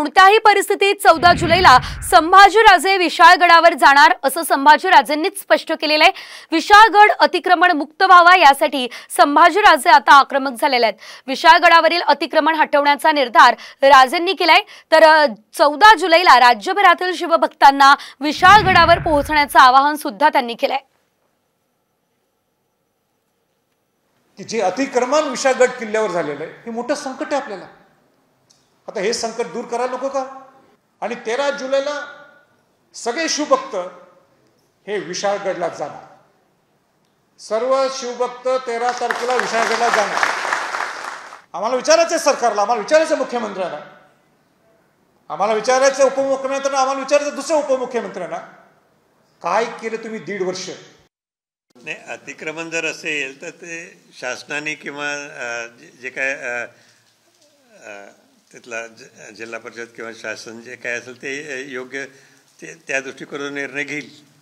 कोणत्याही परिस्थितीत 14 जुलैला संभाजीराजे विशाळगडावर जाणार असं संभाजीराजेंनीच स्पष्ट केलेलं आहे। विशाळगड अतिक्रमण मुक्त व्हावा यासाठी संभाजीराजे आता आक्रमक झालेले आहेत। विशाळगडावरील अतिक्रमण हटवण्याचा निर्धार राजेंनी केलाय। तर 14 जुलैला राज्यभरातील शिवभक्तांना विशाळगडावर पोहोचण्याचं आवाहन सुद्धा त्यांनी केलंय। की जे अतिक्रमण विशाळगड किल्ल्यावर झालेलं आहे हे मोठं संकट आहे आपल्याला। आता हे संकट दूर करायला नको का? आणि 13 जुलैला सगळे शिवभक्त हे विशाळगडला जाणार। सर्व शिवभक्त 13 तारखेला विशाळगडला जाणार। आम्हाला विचारायचं सरकारला, आम्हाला विचारायचं मुख्यमंत्र्यांना, आम्हाला विचारायचं उपमुख्यमंत्र्यांना, आम्हाला विचारायचं दुसऱ्या उपमुख्यमंत्र्यांना, काय केलं तुम्ही 1.5 वर्ष? नाही, अतिक्रमण जर असेल तर ते शासनाने किंवा जे काय तिथला जिल्हा परिषद किंवा शासन जे काय असेल ते योग्य त्या दृष्टिकोनातून निर्णय घेईल।